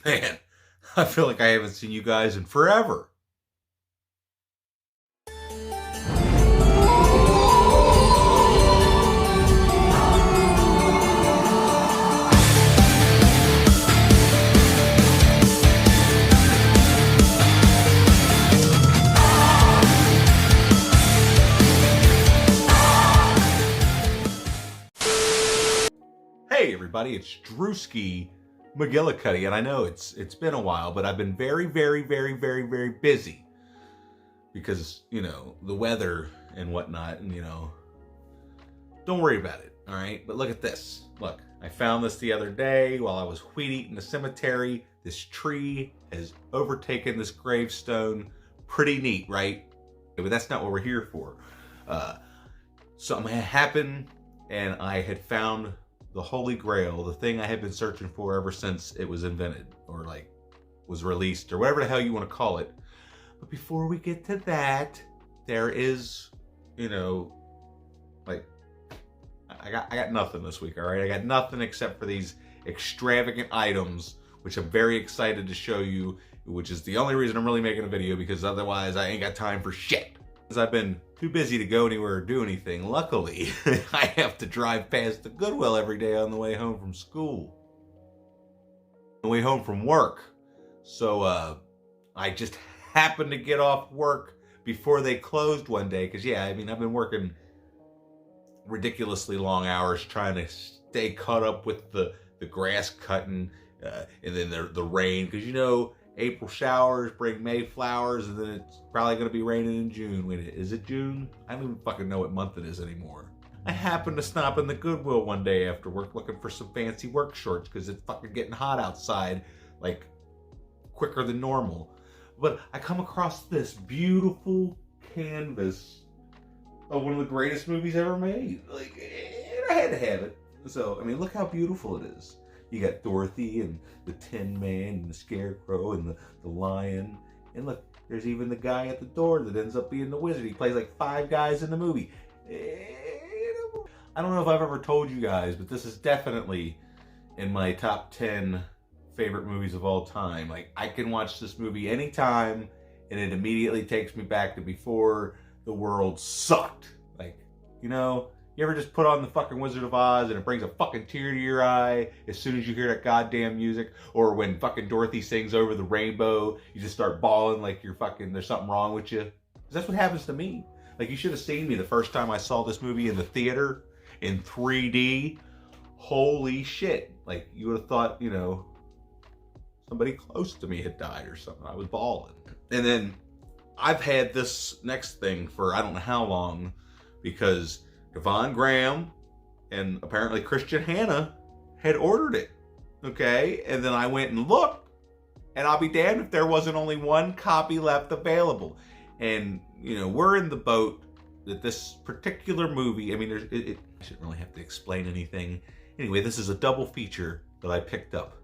Man, I feel like I haven't seen you guys in forever. Hey everybody, it's Drewski McGillicuddy, and I know it's been a while, but I've been very busy because, the weather and whatnot, and don't worry about it, all right? But look at this. Look, I found this the other day while I was wheat eating the cemetery. This tree has overtaken this gravestone. Pretty neat, right? But that's not what we're here for. Something had happened, and I had found the Holy Grail, the thing I had been searching for ever since it was invented, or was released, or whatever the hell you want to call it. But before we get to that, there is, I got nothing this week, all right? I got nothing except for these extravagant items, which I'm very excited to show you, which is the only reason I'm really making a video, because otherwise I ain't got time for shit. I've been too busy to go anywhere or do anything. Luckily, I have to drive past the Goodwill every day on the way home from school. On the way home from work. So I just happened to get off work before they closed one day. Because, I've been working ridiculously long hours trying to stay caught up with the grass cutting and then the rain. Because, April showers bring May flowers, and then it's probably going to be raining in June. Wait, is it June? I don't even fucking know what month it is anymore. I happened to stop in the Goodwill one day after work looking for some fancy work shorts because it's fucking getting hot outside, quicker than normal. But I come across this beautiful canvas of one of the greatest movies ever made. I had to have it. So, look how beautiful it is. You got Dorothy and the Tin Man and the Scarecrow and the Lion. And look, there's even the guy at the door that ends up being the wizard. He plays 5 guys in the movie. I don't know if I've ever told you guys, but this is definitely in my top 10 favorite movies of all time. I can watch this movie anytime, and it immediately takes me back to before the world sucked. You ever just put on the fucking Wizard of Oz and it brings a fucking tear to your eye as soon as you hear that goddamn music? Or when fucking Dorothy sings Over the Rainbow, you just start bawling like there's something wrong with you? 'Cause that's what happens to me. You should have seen me the first time I saw this movie in the theater in 3D. Holy shit. You would have thought, somebody close to me had died or something. I was bawling. And then I've had this next thing for I don't know how long, because Devon Graham and apparently Christian Hanna had ordered it, okay? And then I went and looked, and I'll be damned if there wasn't only one copy left available. And, we're in the boat that this particular movie, I shouldn't really have to explain anything. Anyway, this is a double feature that I picked up.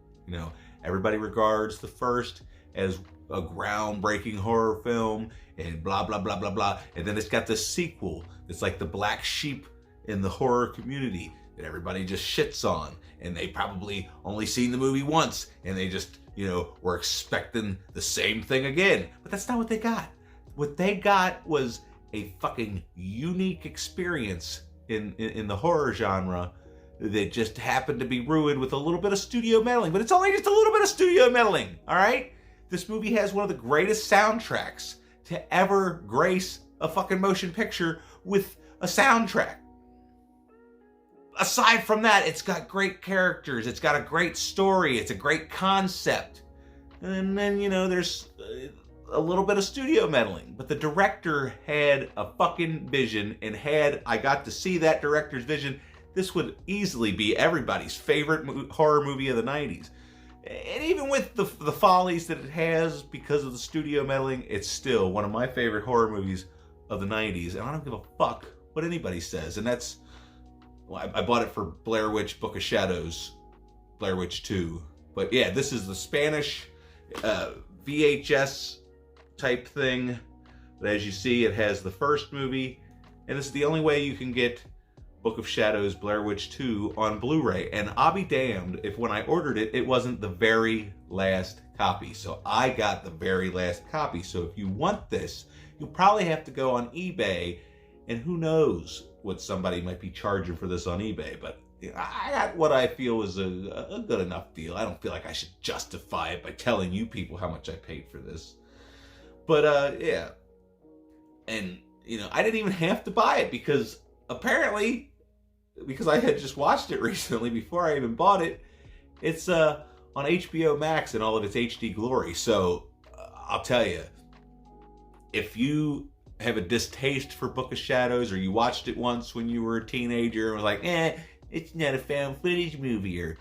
Everybody regards the first as a groundbreaking horror film and blah, blah, blah, blah, blah. And then it's got this sequel that's the black sheep in the horror community that everybody just shits on. And they probably only seen the movie once, and they just, were expecting the same thing again. But that's not what they got. What they got was a fucking unique experience in the horror genre that just happened to be ruined with a little bit of studio meddling. But it's only just a little bit of studio meddling, all right? This movie has one of the greatest soundtracks to ever grace a fucking motion picture with a soundtrack. Aside from that, it's got great characters, it's got a great story, it's a great concept. And then, there's a little bit of studio meddling. But the director had a fucking vision, and I got to see that director's vision, this would easily be everybody's favorite horror movie of the 90s. And even with the follies that it has because of the studio meddling, it's still one of my favorite horror movies of the 90s. And I don't give a fuck what anybody says. And that's, I bought it for Blair Witch Book of Shadows, Blair Witch 2. But yeah, this is the Spanish VHS type thing. But as you see, it has the first movie. And it's the only way you can get Book of Shadows Blair Witch 2 on Blu-ray. And I'll be damned if when I ordered it, it wasn't the very last copy. So I got the very last copy. So if you want this, you'll probably have to go on eBay, and who knows what somebody might be charging for this on eBay. But I got what I feel is a good enough deal. I don't feel like I should justify it by telling you people how much I paid for this. But yeah. And, you know, I didn't even have to buy it because apparently, because I had just watched it recently before I even bought it, it's on HBO Max in all of its HD glory. So I'll tell you, if you have a distaste for Book of Shadows, or you watched it once when you were a teenager and was like, it's not a found footage movie, or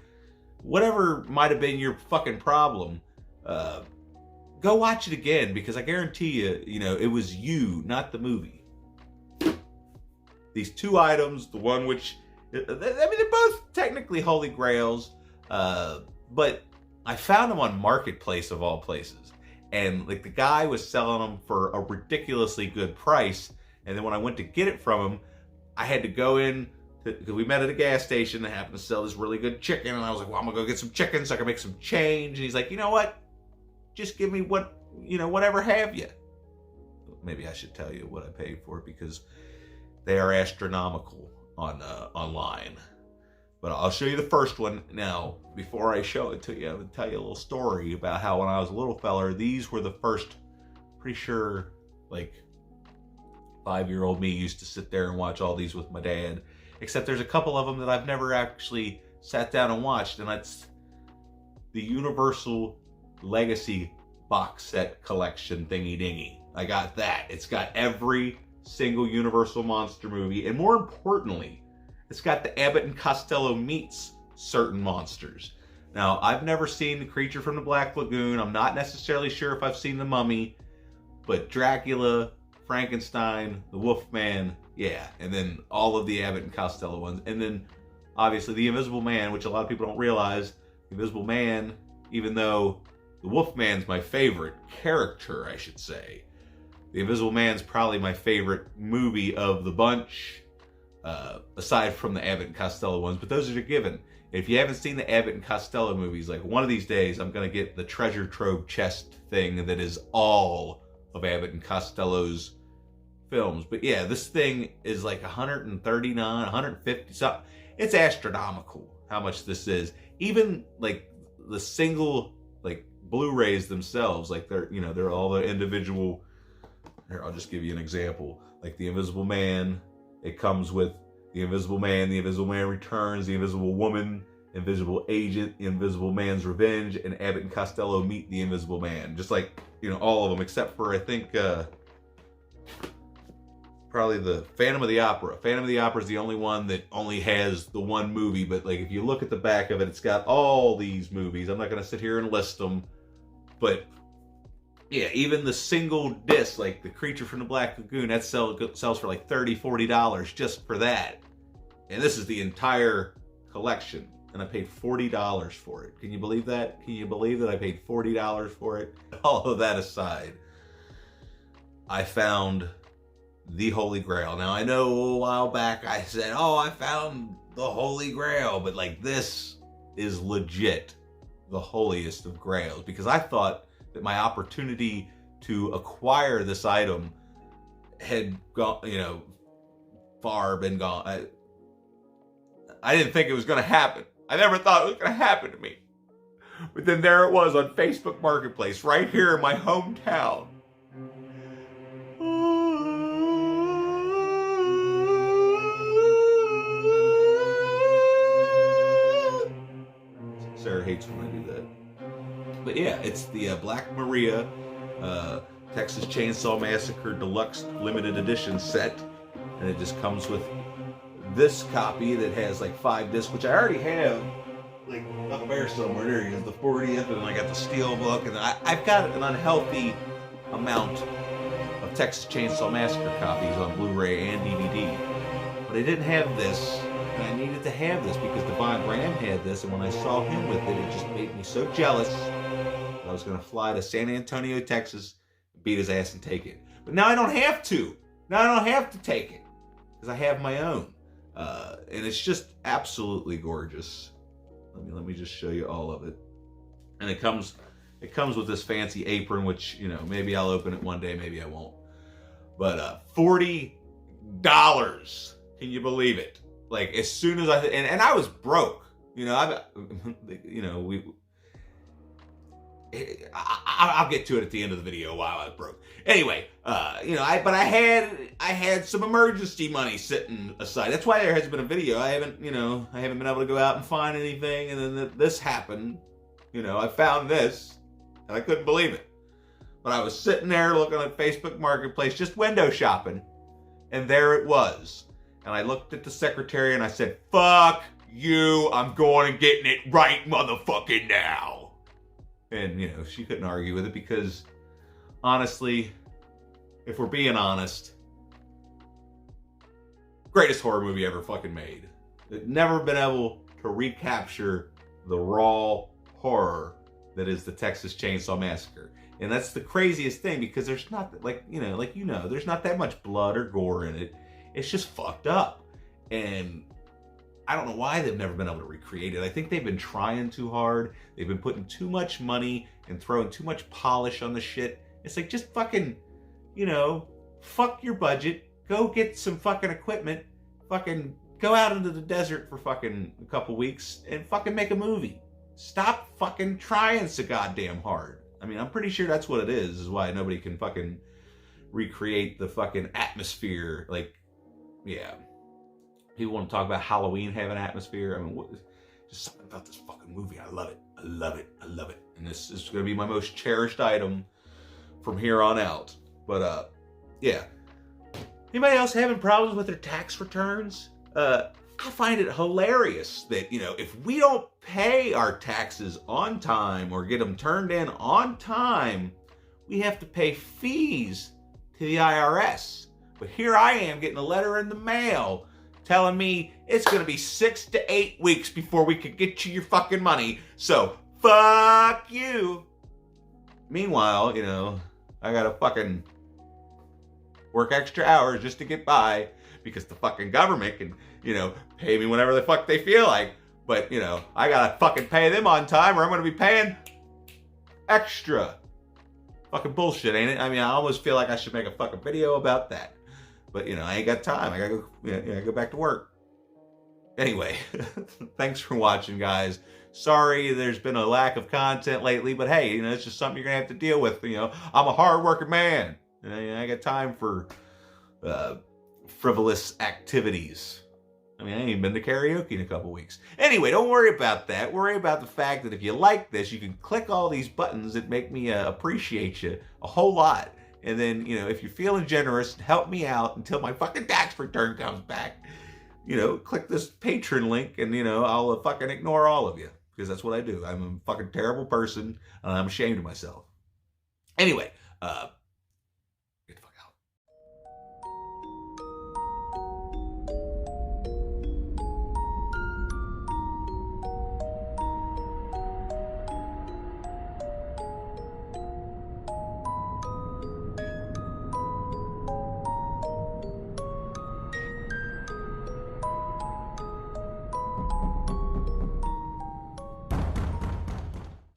whatever might have been your fucking problem, go watch it again, because I guarantee you, you know, it was you, not the movie. These two items, the one which, I mean, they're both technically Holy Grails, but I found them on Marketplace of all places. And like the guy was selling them for a ridiculously good price. And then when I went to get it from him, I had to go in, because we met at a gas station that happened to sell this really good chicken. And I was like, well, I'm gonna go get some chicken so I can make some change. And he's like, you know what? Just give me what, you know, whatever have you. Maybe I should tell you what I paid for it, because they are astronomical on online. But I'll show you the first one. Now, before I show it to you, I'm going to tell you a little story about how when I was a little feller, these were the first, pretty sure, like, 5-year-old me used to sit there and watch all these with my dad. Except there's a couple of them that I've never actually sat down and watched, and that's the Universal Legacy box set collection thingy-dingy. I got that. It's got every single Universal monster movie, and more importantly, it's got the Abbott and Costello meets certain monsters. Now, I've never seen The Creature from the Black Lagoon. I'm not necessarily sure if I've seen The Mummy, but Dracula, Frankenstein, the Wolfman, yeah, and then all of the Abbott and Costello ones. And then, obviously, The Invisible Man, which a lot of people don't realize. The Invisible Man, even though the Wolfman's my favorite character, I should say, The Invisible Man's probably my favorite movie of the bunch, aside from the Abbott and Costello ones, but those are a given. If you haven't seen the Abbott and Costello movies, like one of these days, I'm going to get the treasure trove chest thing that is all of Abbott and Costello's films. But yeah, this thing is like 139, 150 something. It's astronomical how much this is. Even like the single like Blu-rays themselves, like they're all the individual. Here, I'll just give you an example. Like The Invisible Man, it comes with The Invisible Man, The Invisible Man Returns, The Invisible Woman, Invisible Agent, The Invisible Man's Revenge, and Abbott and Costello Meet the Invisible Man. Just like, all of them, except for, I think, probably the Phantom of the Opera. Phantom of the Opera is the only one that only has the one movie, but like if you look at the back of it, it's got all these movies. I'm not going to sit here and list them, but yeah, even the single disc, like The Creature from the Black Lagoon, that sells for like $30, $40 just for that. And this is the entire collection. And I paid $40 for it. Can you believe that? Can you believe that I paid $40 for it? All of that aside, I found the Holy Grail. Now, I know a while back I said, oh, I found the Holy Grail. But like, this is legit the holiest of grails. Because I thought that my opportunity to acquire this item had gone, far been gone. I didn't think it was going to happen. I never thought it was going to happen to me. But then there it was on Facebook Marketplace, right here in my hometown. Sarah hates when I do that. But yeah, it's the Black Maria Texas Chainsaw Massacre Deluxe Limited Edition set. And it just comes with this copy that has like 5 discs, which I already have, like up there somewhere. There he is, the 40th, and I got the steel book, and I've got an unhealthy amount of Texas Chainsaw Massacre copies on Blu-ray and DVD. But I didn't have this, and I needed to have this because Devon Graham had this, and when I saw him with it, it just made me so jealous that I was going to fly to San Antonio, Texas, beat his ass and take it. But now I don't have to. Now I don't have to take it because I have my own. And it's just absolutely gorgeous. Let me just show you all of it. And it comes with this fancy apron, which, you know, maybe I'll open it one day, maybe I won't. But $40. Can you believe it? Like, as soon as and I was broke. You know, I'll get to it at the end of the video why I was broke. Anyway, you know, I had some emergency money sitting aside. That's why there hasn't been a video. I haven't been able to go out and find anything, and then this happened. You know, I found this, and I couldn't believe it. But I was sitting there looking at Facebook Marketplace, just window shopping, and there it was. And I looked at the secretary and I said, "Fuck you, I'm going and getting it right motherfucking now." And, you know, she couldn't argue with it because, honestly, if we're being honest, greatest horror movie ever fucking made. It's never been able to recapture the raw horror that is the Texas Chainsaw Massacre. And that's the craziest thing, because there's not, there's not that much blood or gore in it. It's just fucked up. And I don't know why they've never been able to recreate it. I think they've been trying too hard. They've been putting too much money and throwing too much polish on the shit. It's like, just fucking, you know, fuck your budget. Go get some fucking equipment. Fucking go out into the desert for fucking a couple weeks and fucking make a movie. Stop fucking trying so goddamn hard. I mean, I'm pretty sure that's what it is why nobody can fucking recreate the fucking atmosphere. Like, yeah. People want to talk about Halloween having atmosphere. I mean, just something about this fucking movie. I love it. I love it. I love it. And this is going to be my most cherished item from here on out. But, yeah. Anybody else having problems with their tax returns? I find it hilarious that, you know, if we don't pay our taxes on time or get them turned in on time, we have to pay fees to the IRS. But here I am getting a letter in the mail telling me it's going to be 6 to 8 weeks before we can get you your fucking money. So, fuck you. Meanwhile, you know, I got to fucking work extra hours just to get by because the fucking government can, you know, pay me whenever the fuck they feel like. But, you know, I got to fucking pay them on time or I'm going to be paying extra. Fucking bullshit, ain't it? I mean, I almost feel like I should make a fucking video about that. But, you know, I ain't got time. I gotta go back to work. Anyway, thanks for watching, guys. Sorry there's been a lack of content lately, but hey, you know, it's just something you're gonna have to deal with. You know, I'm a hard-working man. You know, I got time for frivolous activities. I mean, I ain't even been to karaoke in a couple weeks. Anyway, don't worry about that. Worry about the fact that if you like this, you can click all these buttons that make me appreciate you a whole lot. And then, you know, if you're feeling generous, help me out until my fucking tax return comes back. You know, click this Patreon link and, you know, I'll fucking ignore all of you. Because that's what I do. I'm a fucking terrible person and I'm ashamed of myself. Anyway,